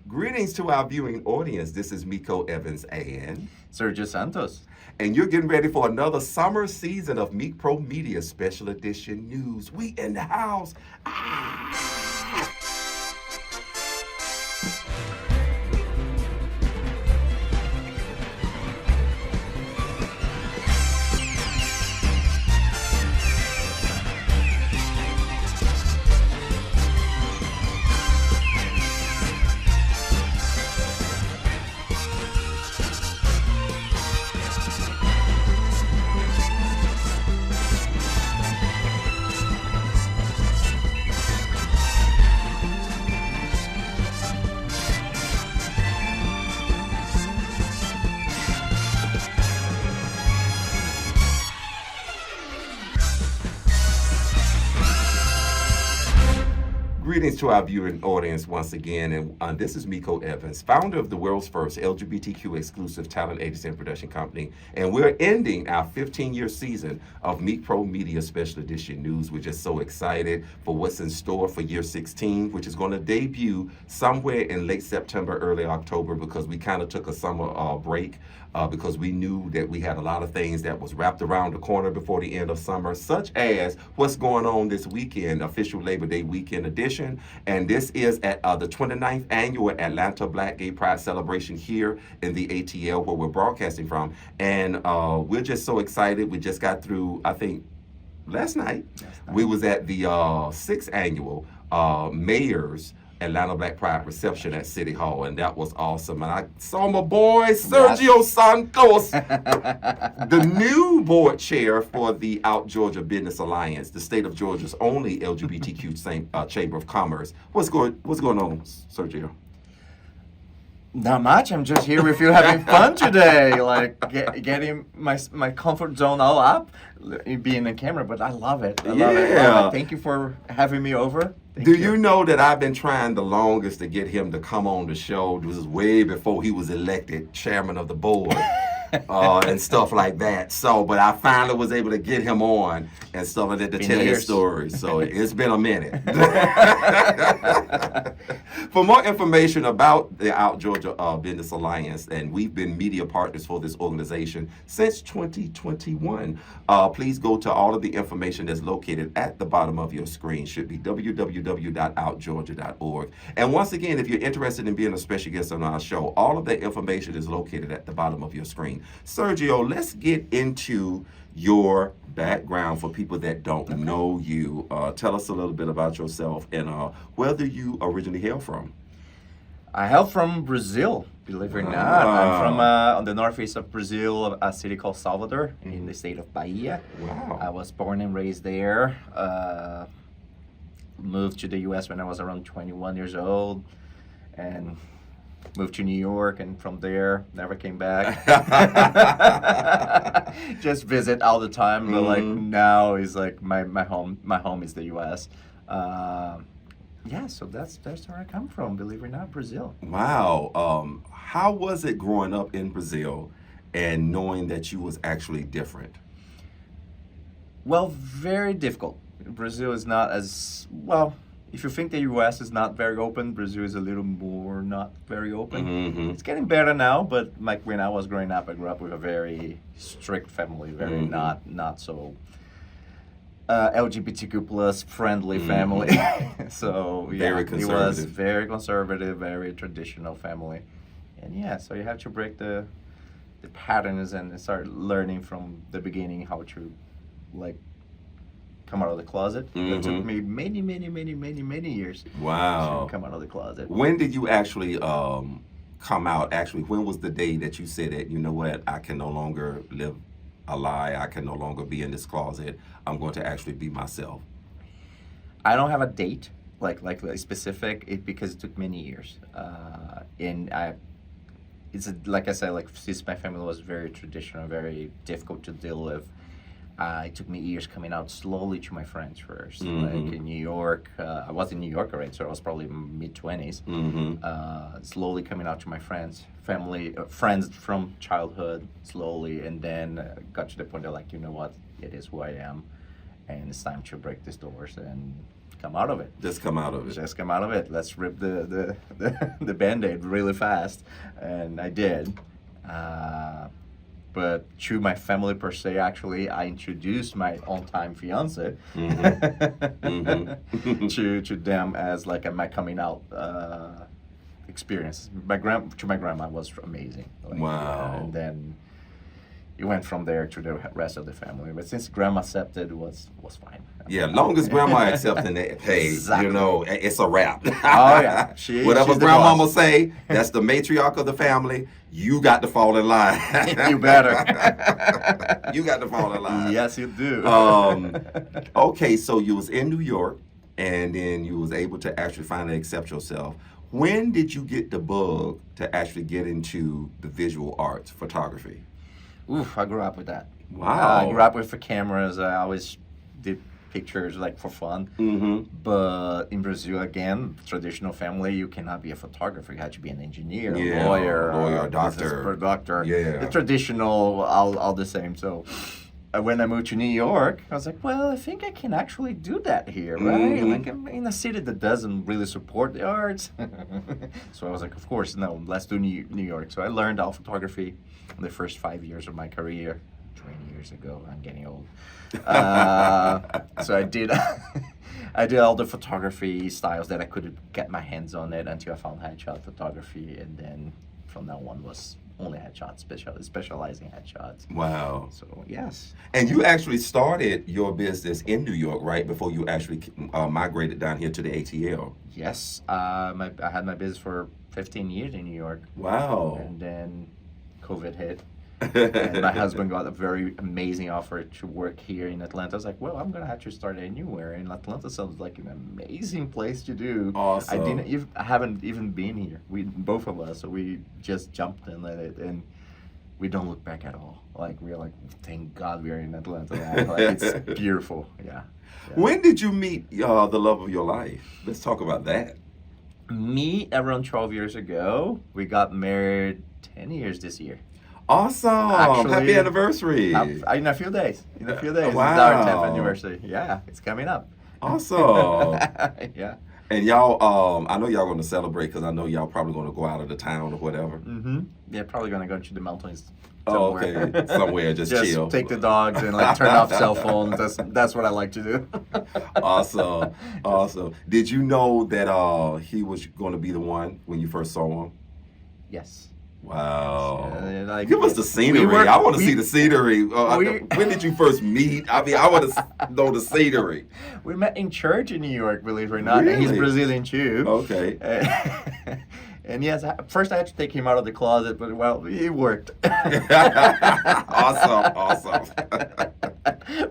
Greetings to our viewing audience. This is Miko Evans and Sergio Santos. you're getting ready for another summer season of Meak Pro Media Special Edition News. We in the house. Greetings to our viewing audience once again, and this is Miko Evans, founder of the world's first LGBTQ exclusive talent agency and production company, and we're ending our 15-year season of Meak Pro Media Special Edition News. We're just so excited for what's in store for year 16, which is going to debut somewhere in late September, early October, because we kind of took a summer break because we knew that we had a lot of things that was wrapped around the corner before the end of summer, such as what's going on this weekend, official Labor Day weekend edition. And this is at the 29th annual Atlanta Black Gay Pride celebration here in the ATL where we're broadcasting from. And we're just so excited. We just got through, I think, last night. We was at the 6th annual Mayor's Atlanta Black Pride reception at City Hall, and that was awesome. And I saw my boy Sergio Santos, the new board chair for the Out Georgia Business Alliance, the state of Georgia's only LGBTQ chamber of commerce. What's going on, Sergio? Not much. I'm just here with you having fun today, like getting my comfort zone all up, being on camera. But I love it. I love it. Thank you for having me over. Do you know that I've been trying the longest to get him to come on the show? This is way before he was elected chairman of the board. And stuff like that. So, but I finally was able to get him on and stuff like that to tell his story. So it's been a minute. For more information about the Out Georgia Business Alliance, and we've been media partners for this organization since 2021, please go to all of the information that's located at the bottom of your screen. Should be www.outgeorgia.org. And once again, if you're interested in being a special guest on our show, all of that information is located at the bottom of your screen. Sergio, let's get into your background for people that don't know you. Tell us a little bit about yourself and where do you originally hail from? I hail from Brazil, believe it or not. I'm from on the northeast of Brazil, a city called Salvador in the state of Bahia. Wow. I was born and raised there. Moved to the U.S. when I was around 21 years old, and moved to New York, and from there never came back. Just visit all the time, but like now is like my home. My home is the U.S. So that's where I come from. Believe it or not, Brazil. Wow. How was it growing up in Brazil and knowing that you was actually different? Well, very difficult. Brazil is not as well. If you think the U.S. is not very open, Brazil is a little more not very open. Mm-hmm. It's getting better now, but like when I was growing up, I grew up with a very strict family, very not so LGBTQ plus friendly family. So yeah, Very it conservative. was very conservative, very traditional family, and yeah, so you have to break the patterns and start learning from the beginning how to like come out of the closet. It took me many years Wow. to come out of the closet. When did you actually come out? Actually, when was the day that you said that, you know what, I can no longer live a lie, I can no longer be in this closet, I'm going to actually be myself? I don't have a date, like specific, because it took many years. Like I said, like since my family was very traditional, very difficult to deal with, it took me years coming out slowly to my friends first. Like in New York, I was in New York already, so I was probably mid-20s. Slowly coming out to my friends, family, friends from childhood, slowly, and then got to the point of like, you know what, it is who I am, and it's time to break these doors and come out of it. Just come out of it. Just come out of it. Let's rip the Band-Aid really fast. And I did. But through my family per se, actually, I introduced my on-time fiance to them as like my coming out experience. My grandma was amazing. Like, Wow. and then it went from there to the rest of the family. But since grandma accepted, it was fine. Yeah, long as grandma accepting that, hey, Exactly. you know, it's a wrap. Oh yeah, Whatever she's the grandmama boss. say, that's the matriarch of the family. You got to fall in line. You better. You got to fall in line. Yes, you do. Okay, so you was in New York, and then you was able to actually finally accept yourself. When did you get the bug to actually get into the visual arts, photography? Oof, I grew up with that. Wow. I grew up with the cameras. I always did pictures like for fun. Mm-hmm. But in Brazil, again, traditional family, you cannot be a photographer. You have to be an engineer, Yeah, a lawyer, a doctor. Doctor. Yeah. The traditional, all the same. So when I moved to New York, I was like, well, I think I can actually do that here, right? Mhm. Like I'm in a city that doesn't really support the arts. So I was like, of course, no, let's do New York. So I learned all photography in the first 5 years of my career. 20 years ago, I'm getting old. So I did all the photography styles that I could get my hands on it until I found headshot photography, and then from now on was only headshots, specializing headshots. Wow. So yes. And you actually started your business in New York, right, before you actually migrated down here to the ATL. Yes. I had my business for 15 years in New York, Wow. and then COVID hit. And my husband got a very amazing offer to work here in Atlanta. I was like, well, I'm gonna have to start anywhere. And Atlanta sounds like an amazing place to do. Awesome. I haven't even been here. Both of us, so we just jumped in at it, and we don't look back at all. Like we're like, thank God we're in Atlanta now. Like, it's beautiful. Yeah. When did you meet the love of your life? Let's talk about that. Me around 12 years ago. We got married 10 years this year. Awesome. Actually, Happy anniversary. In a few days. Wow. It's our 10th anniversary. Yeah, it's coming up. Awesome. Yeah. And y'all, I know y'all going to celebrate because I know y'all probably going to go out of the town or whatever. Mm-hmm. Yeah, probably gonna go to the mountains. Oh, Somewhere. okay. Somewhere, just chill. Take the dogs and like turn off cell phones. That's what I like to do. Awesome. Awesome. Did you know that he was going to be the one when you first saw him? Yes. Wow. Like, Give us the scenery. I want to see the scenery. we- When did you first meet? I mean, I want to know the scenery. We met in church in New York, believe it or not. And he's Really? Brazilian too. Okay. And yes, first I had to take him out of the closet, but well, it worked. Awesome.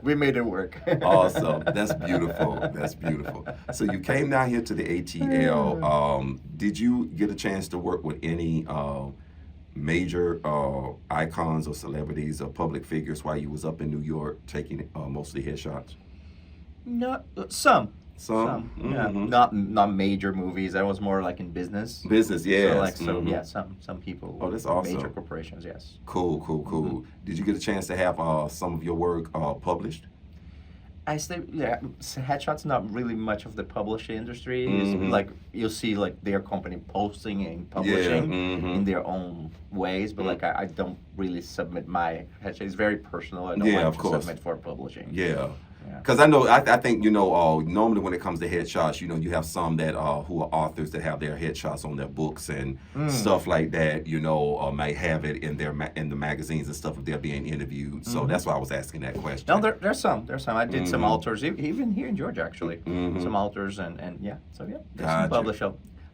We made it work. Awesome. That's beautiful. That's beautiful. So you came down here to the ATL. Did you get a chance to work with any major icons or celebrities or public figures while you was up in New York taking mostly headshots? No, some. Some? Yeah. Mhm. Not major movies. I was more like in business. Business, yes. So Mhm. yeah, some people. Oh, that's awesome. Major corporations, yes. Cool. Did you get a chance to have some of your work published? I say, yeah, headshots not really much of the publishing industry. It's Mhm. like you'll see like their company posting and publishing mhm. in their own ways, but like I don't really submit my headshot. It's very personal. I don't Yeah, like of to course. submit for publishing. Yeah. Yeah. Because I know, I think, normally when it comes to headshots, you have some that who are authors that have their headshots on their books and stuff like that, may have it in in the magazines and stuff if they're being interviewed. So that's why I was asking that question. No, there's some. I did some authors, even here in Georgia, actually. Mhm. Some authors and yeah. So yeah, there's Gotcha. some published.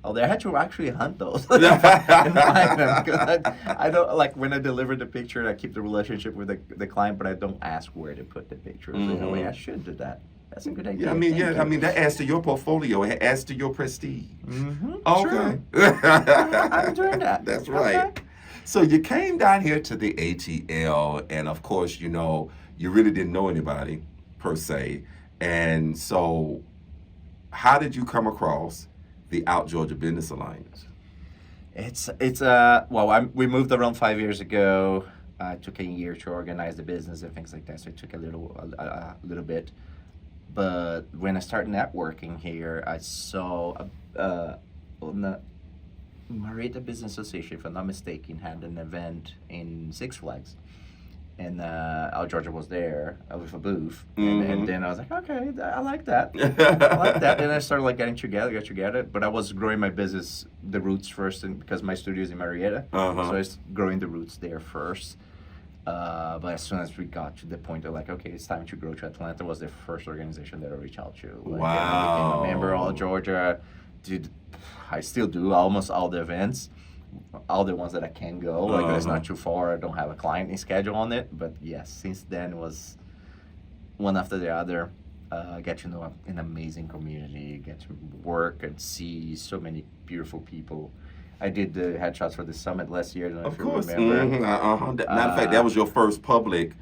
Oh, they had to actually hunt those and find them. 'Cause I don't like when I deliver the picture. I keep the relationship with the client, but I don't ask where to put the pictures. In a way, I should do that. That's a good idea. Yeah, I mean that adds to your portfolio. It adds to your prestige. Mm-hmm. Okay. I'm doing that. That's right. Okay. So you came down here to the ATL, and of course, you really didn't know anybody per se. And so, how did you come across the Out Georgia Business Alliance? We moved around 5 years ago. It took a year to organize the business and things like that, so it took a little bit. But when I started networking here, I saw on the Marietta Business Association, if I'm not mistaken, had an event in Six Flags. And Al Georgia was there with a booth, and then I was like, okay, I like that. I like that. Then I started like getting together. But I was growing my business, the roots first, and because my studio is in Marietta, so I was growing the roots there first. But as soon as we got to the point of like, okay, it's time to grow to Atlanta, was the first organization that I reached out to. Like, wow. And I became a member of Al Georgia. I still do almost all the events. All the ones that I can go, like it's not too far. I don't have a client schedule on it, but yes, since then it was one after the other. Get to know an amazing community, get to work and see so many beautiful people. I did the headshots for the summit last year. I don't know if you remember. Matter of fact, that was your first public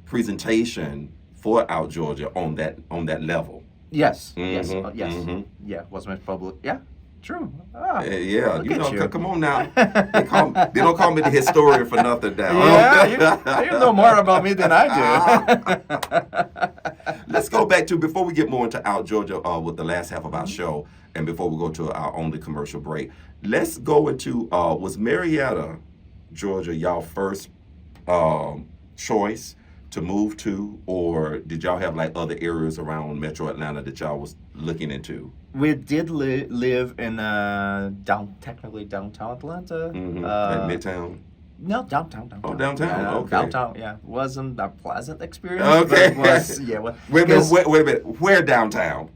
presentation for Out Georgia on that level. Yes, yes. Yeah, was my public. Yeah. True. Yeah, come on now. They don't call me the historian for nothing now. Yeah, you know more about me than I do. Let's go back to, before we get more into Out Georgia with the last half of our show, and before we go to our only commercial break, let's go into, was Marietta, Georgia, y'all first choice to move to, or did y'all have like other areas around Metro Atlanta that y'all was looking into? We did live in technically downtown Atlanta. At Midtown? No, downtown. Oh, downtown. Yeah, okay. Downtown. Yeah, wasn't a pleasant experience. Okay. But it was, yeah. Wait a minute. Where downtown?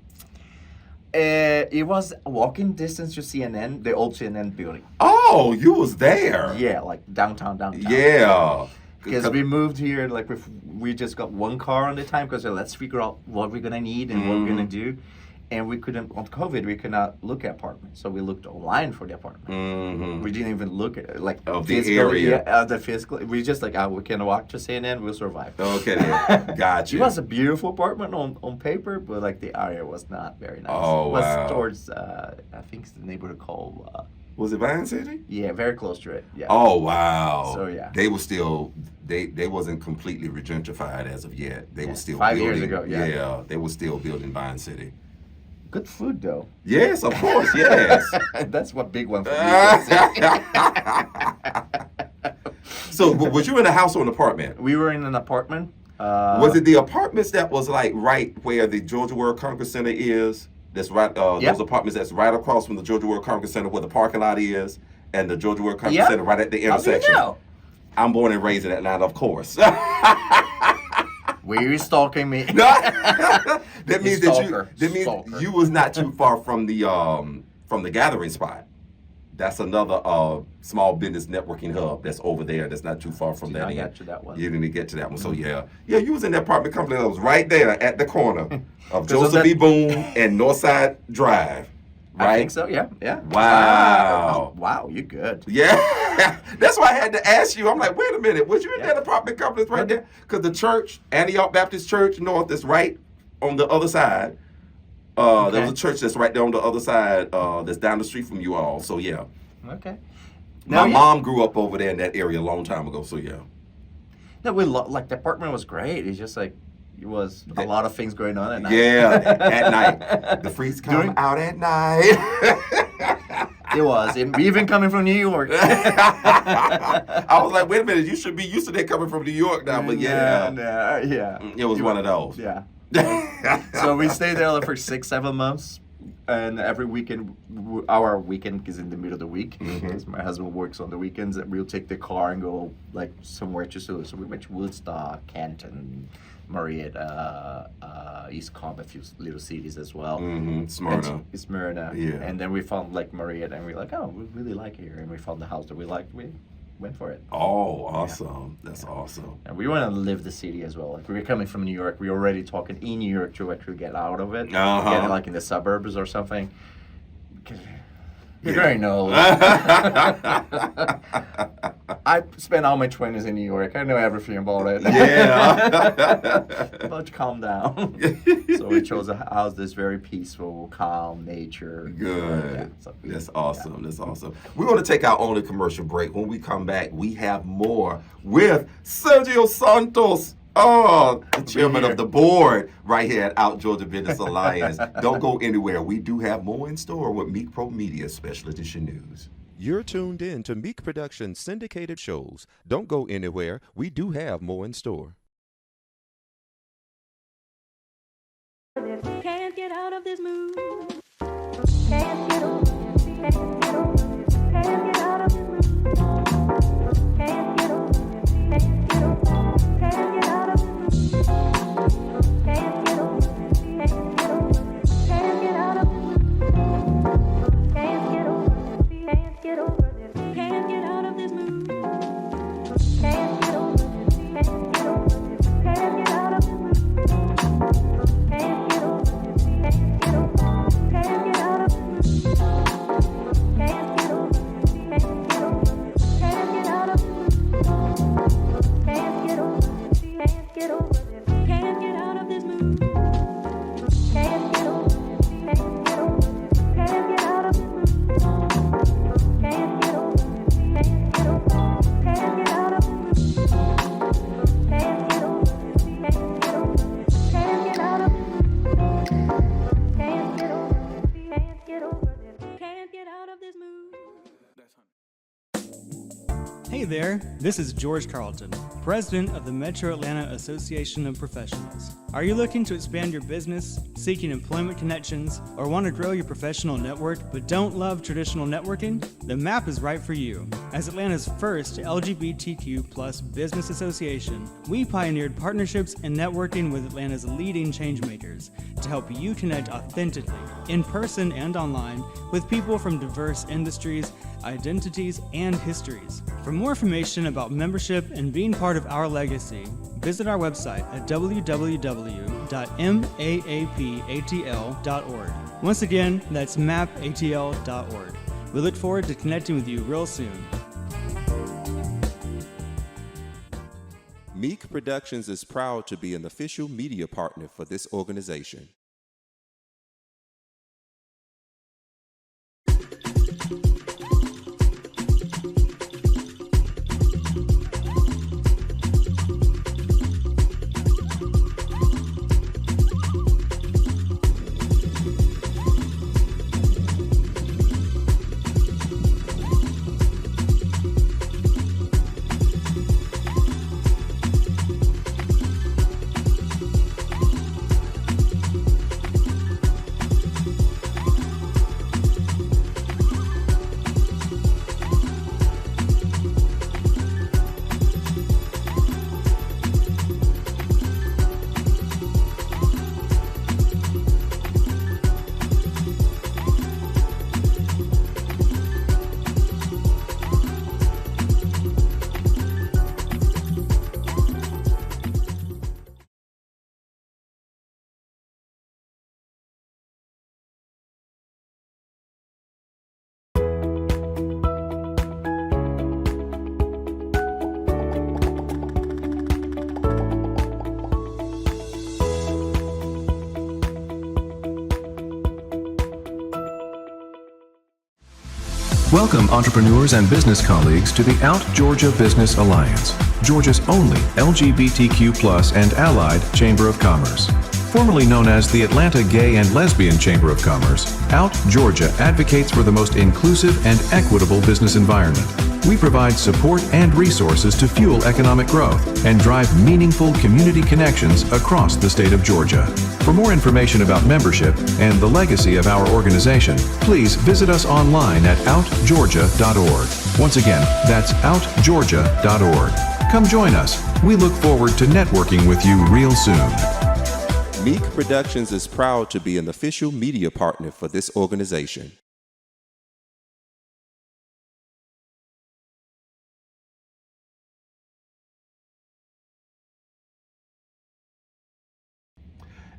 It was walking distance to CNN, the old CNN building. Oh, you was there. Yeah, like downtown. Yeah. Because we moved here, like we just got one car on the time, because let's figure out what we're gonna need and what we're gonna do. And we couldn't, on COVID, we could not look at apartments. So we looked online for the apartment. We didn't even look at, like, of the area. Yeah, the physical. We just like, we can walk to CNN, we'll survive. Okay, then. Gotcha. It was a beautiful apartment on paper, but like the area was not very nice. Oh, it was wow. Towards, I think it's the neighborhood called... was it Vine City? Yeah, very close to it. Yeah. Oh, wow. So, yeah. They were still, they wasn't completely gentrified as of yet. They were still 5 building. years ago, yeah. Yeah, they were still building Vine City. Good food, though. Yes, of course, yes. That's one big one for me. So, was you in a house or an apartment? We were in an apartment. Was it the apartments that was like right where the Georgia World Congress Center is? That's right. Those apartments that's right across from the Georgia World Congress Center where the parking lot is, and the Georgia World Congress Center right at the intersection. How do you know? I'm born and raised in Atlanta, of course. Were you stalking me? That means you was not too far from the gathering spot. That's another small business networking hub that's over there. That's not too far from that. I got to that one. You didn't get to that one. So yeah, you was in that apartment complex that was right there at the corner of Joseph E. Boone and Northside Drive. Right? I think so. Yeah. Wow. Wow, you're good. Yeah. That's why I had to ask you. I'm like, wait a minute, was you in that apartment complex right there? Because the church, Antioch Baptist Church North, is right on the other side. There's a church that's right there on the other side, that's down the street from you all. So yeah. Okay. My mom grew up over there in that area a long time ago. So yeah. No, like the apartment was great. It's just like it was a lot of things going on at night. Yeah, at night. The freaks come out at night. It was, and even coming from New York. I was like, wait a minute, you should be used to that coming from New York now. But yeah. It was one of those. Yeah. So we stayed there for 6-7 months, and every weekend, our weekend is in the middle of the week, because my husband works on the weekends. We'll take the car and go like somewhere to so we went to Woodstock, Canton, Marietta, East Cobb, a few little cities as well. Smyrna. Yeah. And then we found like Marietta, and we're like, oh, we really like it here, and we found the house that we liked. We went for it. Oh, awesome. Yeah. That's awesome. And we want to live the city as well. Like, we were coming from New York. We were already talking in New York to actually get out of it. Get like in the suburbs or something. You already know. I spent all my 20s in New York. I know everything about it. Yeah. But calm down. So we chose a house that's very peaceful, calm, nature. Good. That's awesome. That's awesome. We're going to take our only commercial break. When we come back, we have more with Sergio Santos Oh, the chairman of the board right here at Out Georgia Business Alliance. Don't go anywhere. We do have more in store with Meak Pro Media Special Edition News. You're tuned in to Meak Productions syndicated shows. Don't go anywhere. We do have more in store. Can't get out of this mood. Can't get over this. Can't get over this. Can't get out of this mood. Can't get over this. Can't get over this. Can't get out of this mood. Can't get over this. Can't get over this. Can't get out of this mood. Can't get over this. Can't get over this. Can't get out of this mood. Can't get over this. Can't get over this. Can't get out of this mood. Can't get over this. Can't get over this. Can't get out of this mood. Can't get over this. Can't get over this. Can't get out of this mood. Can't get over this. Can't get over this. Can't get out of this mood. Can't get over this. Can't get over this. Can't get out of this mood. Can't get over this. Can't get over this. Can't get out of this mood. Can't get over this. Can't get over this. Can't get out of this mood. Can't get over this. Can't get over this. Can't get out of this mood. Hey there, this is George Carlton, President of the Metro Atlanta Association of Professionals. Are you looking to expand your business, seeking employment connections, or want to grow your professional network but don't love traditional networking? The MAP is right for you. As Atlanta's first LGBTQ+ business association, we pioneered partnerships and networking with Atlanta's leading changemakers to help you connect authentically, in person and online, with people from diverse industries, identities, and histories. For more information about membership and being part of our legacy, visit our website at www.maapatl.org. Once again, that's mapatl.org. We look forward to connecting with you real soon. Meak Productions is proud to be an official media partner for this organization. Welcome entrepreneurs and business colleagues to the Out Georgia Business Alliance, Georgia's only LGBTQ+ and allied Chamber of Commerce. Formerly known as the Atlanta Gay and Lesbian Chamber of Commerce, Out Georgia advocates for the most inclusive and equitable business environment. We provide support and resources to fuel economic growth and drive meaningful community connections across the state of Georgia. For more information about membership and the legacy of our organization, please visit us online at outgeorgia.org. Once again, that's outgeorgia.org. Come join us. We look forward to networking with you real soon. Meak Productions is proud to be an official media partner for this organization.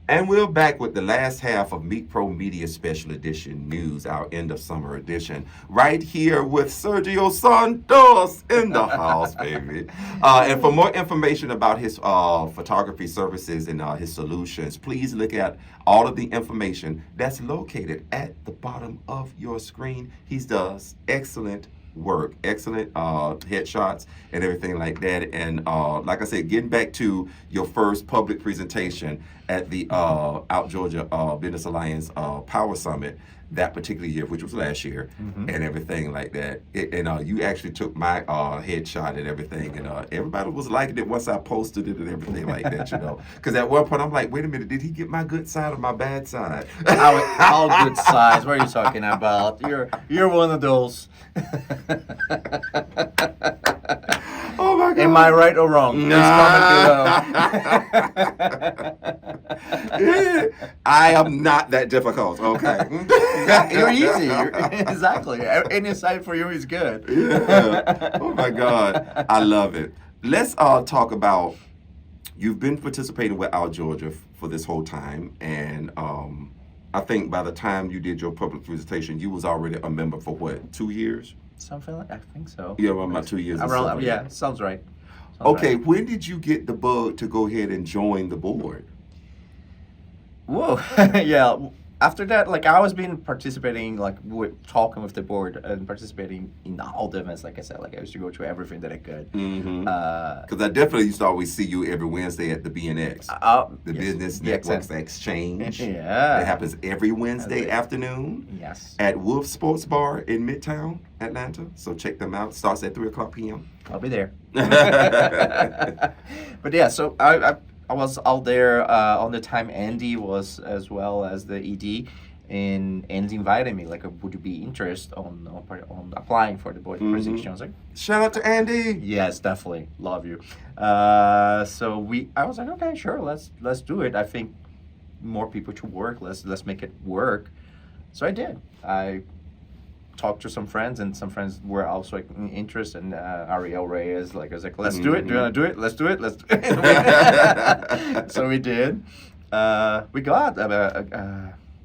And we're back with the last half of Meak Pro Media Special Edition News, our end of summer edition, right here with Sergio Santos in the house, baby. And for more information about his photography services and his solutions, please look at all of the information that's located at the bottom of your screen. He does excellent work, excellent headshots and everything like that. And like I said, getting back to your first public presentation at the Out Georgia Business Alliance Power Summit that particular year, which was last year, and everything like that. And you actually took my headshot and everything, and everybody was liking it once I posted it and everything like that, you know. Because at one point I'm like, wait a minute, did he get my good side or my bad side? All good sides. What are you talking about? You're one of those. Oh my God. Am I right or wrong? Please comment below. I am not that difficult, okay? You're easy. Exactly. Any side for you is good. Yeah. Oh my God. I love it. Let's talk about, you've been participating with Out Georgia for this whole time, and I think by the time you did your public presentation, you was already a member for what, 2 years? Something like, I think so. Yeah, well, about 2 years. or Around, something. yeah, sounds right. Okay, when did you get the bug to go ahead and join the board? Whoa. Yeah. After that, like I was been participating, like talking with the board and participating in all the events. Like I said, like I used to go to everything that I could. Because I definitely used to always see you every Wednesday at the BNX, the yes, Business the Networks XN. Exchange. Yeah. It happens every Wednesday That's it. afternoon Yes. at Wolf Sports Bar in Midtown, Atlanta. So check them out. Starts at 3:00 p.m. I'll be there. But yeah, so I was out there on the time Andy was as well as the ED, and Andy invited me, like, would you be interested on applying for the board position? I was like, Shout out to Andy. yes, definitely, love you. So I was like, okay, sure, let's do it. I think more people should work. Let's make it work. So I did. I talked to some friends, and some friends were also like, interested in Ariel Reyes. Like I was like, let's do it. Do you want to do it? Let's do it. Let's do it. So we did. We got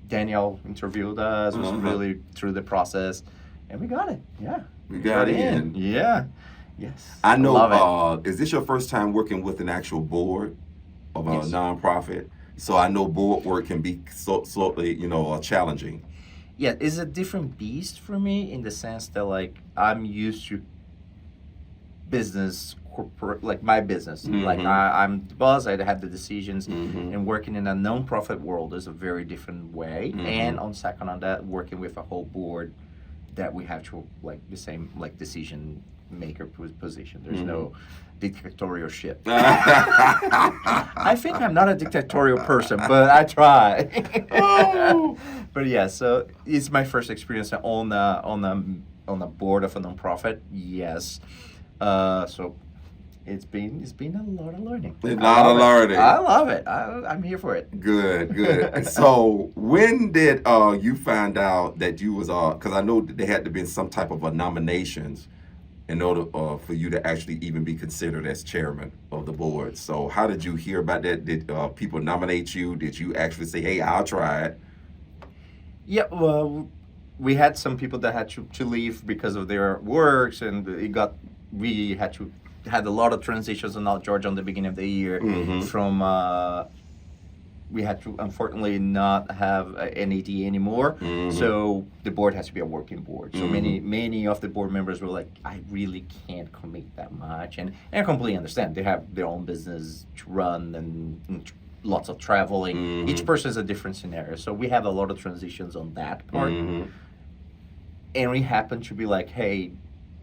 Danielle interviewed us. Was really through the process, and we got it. Yeah, We got in. Yeah. Yes. I know. Love Is this your first time working with an actual board of a Yes. nonprofit? So I know board work can be slightly, challenging. Yeah, it's a different beast for me in the sense that like I'm used to business, corporate, like my business. Like I'm the boss. I had the decisions, and working in a non-profit world is a very different way. And on second on that, working with a whole board that we have to like the same like decision maker position. There's no dictatorship. I think I'm not a dictatorial person, but I try. But yeah, so it's my first experience on a board of a nonprofit. Yes, so it's been a lot of learning. A lot of learning. I love it. I'm here for it. Good. So when did you find out that you was because I know that there had to be some type of a nominations in order for you to actually even be considered as chairman of the board. So how did you hear about that? Did people nominate you? Did you actually say, hey, I'll try it? Yeah, well, we had some people that had to leave because of their works, and we had a lot of transitions in Out Georgia on the beginning of the year. From we had to unfortunately not have an AD anymore, so the board has to be a working board. So many of the board members were like, I really can't commit that much, and I completely understand. They have their own business to run and lots of traveling. Each person is a different scenario, so we have a lot of transitions on that part. And we happen to be like, hey,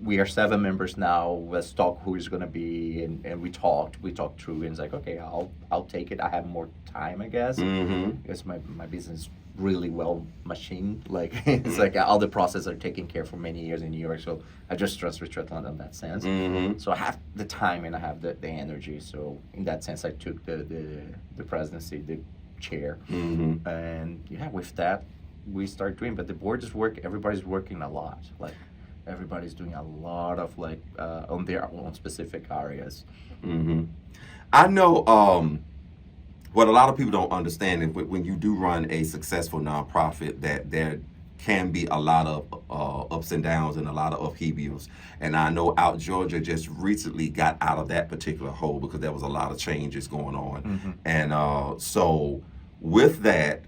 we are 7 members now. Let's talk who is going to be, and we talked through, and it's like, okay, I'll take it. I have more time, I guess, because my business really well machined. Like it's like all the processes are taken care for many years in New York. So I just transferred to Atlanta in that sense. So I have the time and I have the energy. So in that sense, I took the presidency, the chair, and yeah, with that we start doing. But the board is everybody's working a lot. Like everybody's doing a lot of like on their own specific areas. I know what a lot of people don't understand is when you do run a successful nonprofit that there can be a lot of ups and downs and a lot of upheavals. And I know Out Georgia just recently got out of that particular hole because there was a lot of changes going on. And so with that,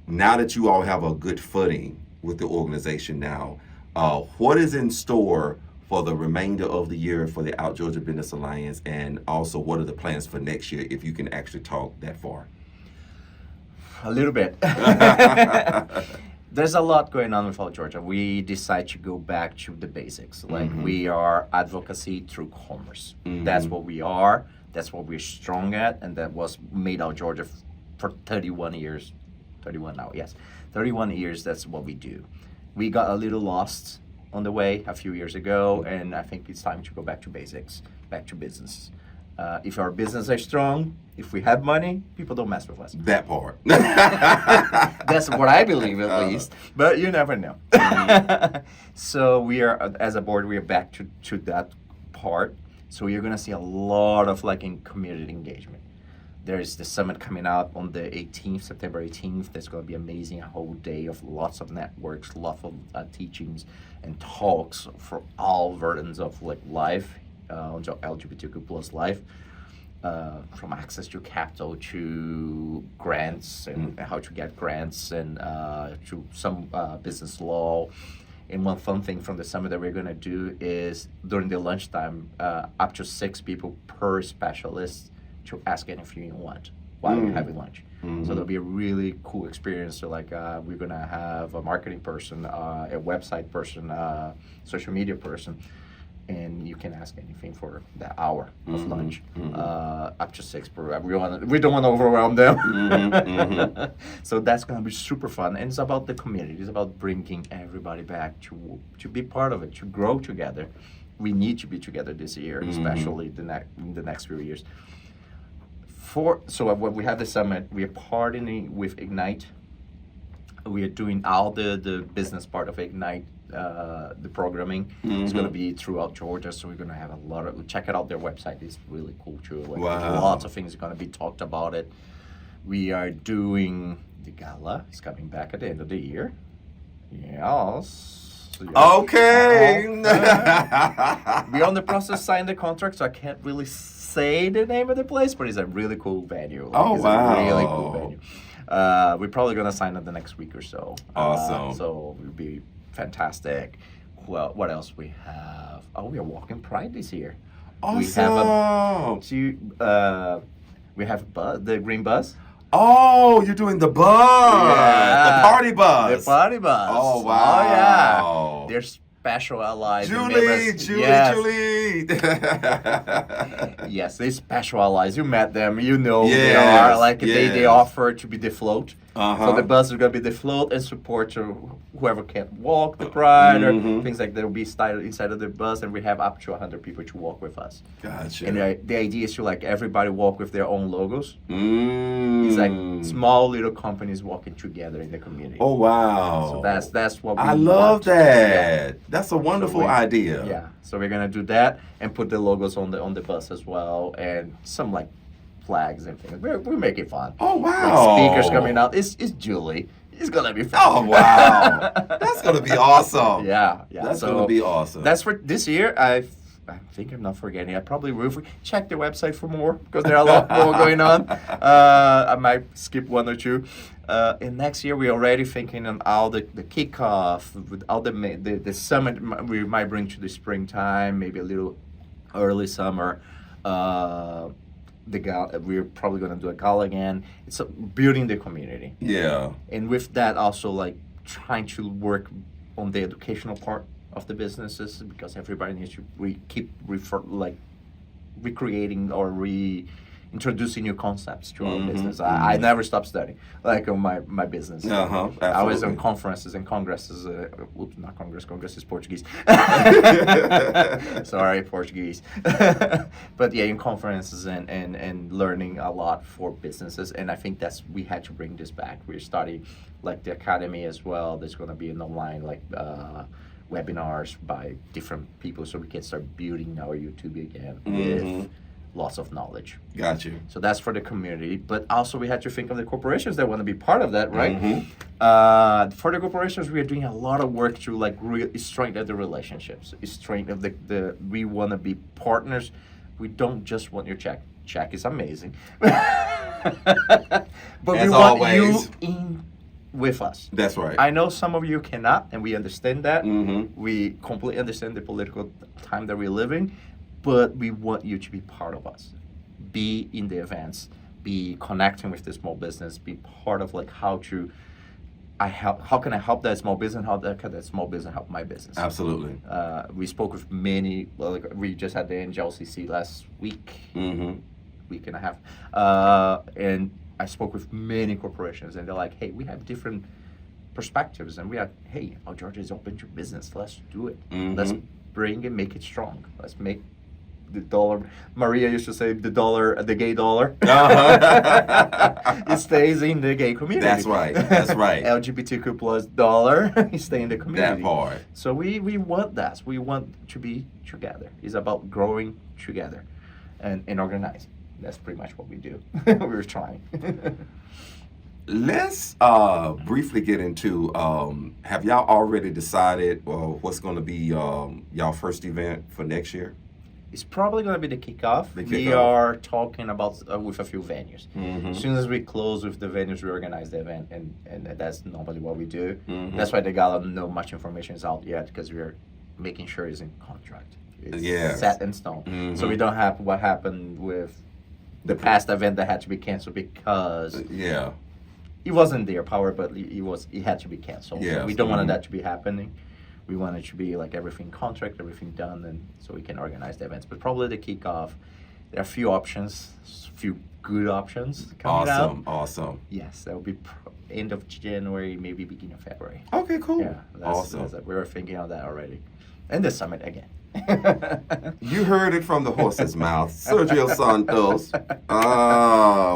now that you all have a good footing with the organization now, What is in store for the remainder of the year for the Out Georgia Business Alliance, and also what are the plans for next year, if you can actually talk that far? A little bit. There's a lot going on with Out Georgia. We decide to go back to the basics. Like we are advocacy through commerce. That's what we are. That's what we're strong at, and that was made Out Georgia for 31 years. 31 now, yes. 31 years, that's what we do. We got a little lost on the way a few years ago, and I think it's time to go back to basics, back to business. If our business is strong, if we have money, people don't mess with us. That part. That's what I believe, at least. But you never know. So we are, as a board, we are back to that part. So you're gonna see a lot of in community engagement. There's the summit coming out on the 18th, September 18th. That's gonna be amazing. A whole day of lots of networks, lots of teachings and talks for all versions of life, LGBTQ plus life. From access to capital to grants and how to get grants and to some business law. And one fun thing from the summit that we're going to do is during the lunchtime, up to 6 people per specialist to ask anything you want while you're having lunch. So there'll be a really cool experience. So we're going to have a marketing person, a website person, social media person, and you can ask anything for that hour of lunch, up to 6 per everyone. We don't want to overwhelm them. So that's going to be super fun. And it's about the community. It's about bringing everybody back to be part of it, to grow together. We need to be together this year, especially in the next few years. So when we have the summit, we are partnering with Ignite. We are doing all the business part of Ignite. The programming is going to be throughout Georgia, so we're going to have a lot of, check it out, their website is really cool too. Lots of things are going to be talked about it. We are doing the gala, it's coming back at the end of the year. Yes. Okay. We're on the process of signing the contract, so I can't really say the name of the place, but it's a really cool venue. It's a really cool venue. We're probably going to sign it the next week or so. Awesome. So it'll be fantastic. Well, what else we have? Oh, we are walking Pride this year. Awesome. We have the green bus. Oh, you're doing the bus. Yeah. The party bus. The party bus. Oh, wow. Oh, yeah. They're special allies. Julie. Yes, they special allies. You met them. You know Yes, they are. yes. They offer to be the float. So the bus is going to be the float and support to whoever can't walk the pride or things like that will be inside of the bus, and we have up to 100 people to walk with us. Gotcha. And the idea is to everybody walk with their own logos. It's like small little companies walking together in the community. Oh, wow. So that's what we I love want. that. Yeah. That's a wonderful idea. Yeah. So we're gonna do that and put the logos on the bus as well, and some flags and things. We make it fun. Oh, wow. Speakers coming out. It's Julie. It's gonna be fun. Oh, wow. That's gonna be awesome. Yeah. That's gonna be awesome. That's for this year. I think I'm not forgetting. I probably will check the website for more because there are a lot more going on. I might skip one or two. And next year we're already thinking on all the kickoff with all the summit we might bring to the springtime, maybe a little early summer. The gala, we're probably going to do a gala again. It's building the community. Yeah. And with that also trying to work on the educational part of the businesses, because everybody needs to keep recreating or reintroducing new concepts to our business. I never stop studying, on my business. I was on conferences and congresses. Not Congress. Congress is Portuguese. Sorry, Portuguese. But yeah, in conferences and learning a lot for businesses. And I think we had to bring this back. We're starting the academy as well. There's going to be an online webinars by different people, so we can start building our YouTube again with lots of knowledge. Got you. So that's for the community, but also we had to think of the corporations that want to be part of that, right? For the corporations, we are doing a lot of work to strengthen the relationships, strengthen we want to be partners. We don't just want your check. Check is amazing, but As we want always. you with us. That's right. I know some of you cannot, and we understand that. Mm-hmm. We completely understand the political time that we're living, but we want you to be part of us. Be in the events, be connecting with the small business, be part of like how can I help that small business? How can that small business help my business? Absolutely. We spoke with many. Like we just had the NGLCC last week, week and a half, and I spoke with many corporations, and they're like, "Hey, we have different perspectives, and we are, hey, Georgia is open to business. Let's do it. Let's bring and make it strong. Let's make the dollar." Maria used to say the gay dollar. It stays in the gay community. That's right. That's right. LGBTQ plus dollar stay in the community. That part. So we want that. We want to be together. It's about growing together and organizing. That's pretty much what we do. We're trying. Let's briefly get into, have y'all already decided what's going to be y'all first event for next year? It's probably going to be the kickoff. The We kickoff. are talking about with a few venues. Mm-hmm. As soon as we close with the venues, we organize the event, and that's normally what we do. Mm-hmm. That's why the gala, no much information is out yet, because we're making sure it's in contract. It's Yes. set in stone. Mhm. So we don't have what happened with the past event that had to be canceled because Yeah. it wasn't their power, but it had to be canceled. Yes. So we don't Mhm. want that to be happening. We want it to be like everything contract, everything done, and so we can organize the events. But probably the kickoff, there are a few options, few good options coming out. Awesome. Yes, that will be end of January, maybe beginning of February. Okay, cool. Yeah, Awesome. we were thinking of that already, and the summit again. You heard it from the horse's mouth. Sergio Santos,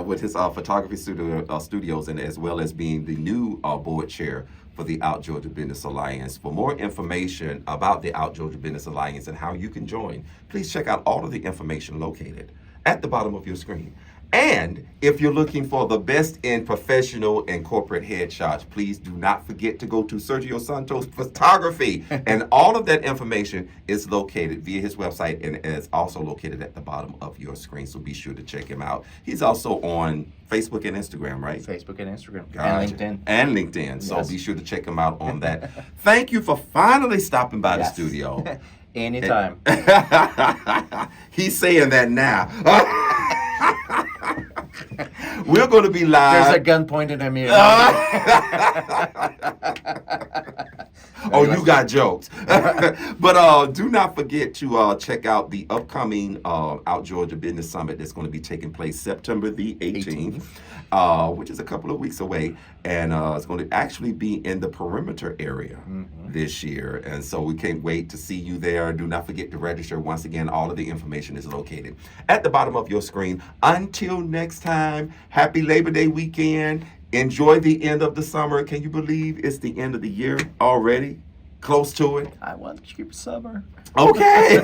with his photography studios, and as well as being the new board chair for the Out Georgia Business Alliance. For more information about the Out Georgia Business Alliance and how you can join, please check out all of the information located at the bottom of your screen. And if you're looking for the best in professional and corporate headshots, please do not forget to go to Sergio Santos Photography. And all of that information is located via his website and is also located at the bottom of your screen. So be sure to check him out. He's also on Facebook and Instagram, right? Facebook and Instagram Gotcha. and LinkedIn. And LinkedIn. So Yes. be sure to check him out on that. Thank you for finally stopping by Yes. the studio. Anytime. He's saying that now. We're going to be live. There's a gun pointed at me. Oh, you got jokes. But do not forget to check out the upcoming Out Georgia Business Summit that's going to be taking place September the 18th, which is a couple of weeks away. And it's going to actually be in the perimeter area this year. And so we can't wait to see you there. Do not forget to register. Once again, all of the information is located at the bottom of your screen. Until next time, happy Labor Day weekend. Enjoy the end of the summer. Can you believe it's the end of the year already? Close to it. I want to keep summer. Okay.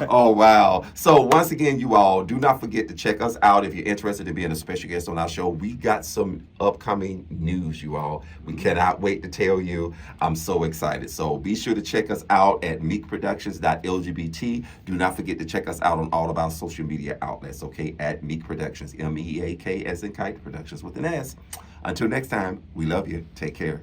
Oh, wow. So once again, you all, do not forget to check us out if you're interested in being a special guest on our show. We got some upcoming news, you all. We cannot wait to tell you. I'm so excited. So be sure to check us out at meakproductions.lgbt. Do not forget to check us out on all of our social media outlets, okay, at Meak Productions, MEAK as in Kite Productions with an S. Until next time, we love you. Take care.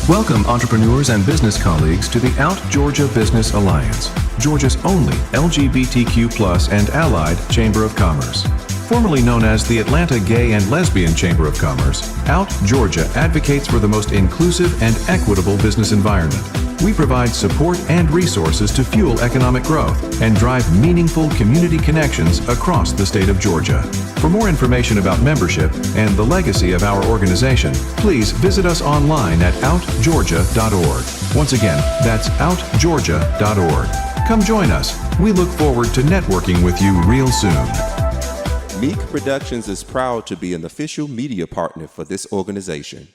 Welcome entrepreneurs and business colleagues to the Out Georgia Business Alliance, Georgia's only LGBTQ+ and allied Chamber of Commerce. Formerly known as the Atlanta Gay and Lesbian Chamber of Commerce, Out Georgia advocates for the most inclusive and equitable business environment. We provide support and resources to fuel economic growth and drive meaningful community connections across the state of Georgia. For more information about membership and the legacy of our organization, please visit us online at outgeorgia.org. Once again, that's outgeorgia.org. Come join us. We look forward to networking with you real soon. Meak Productions is proud to be an official media partner for this organization.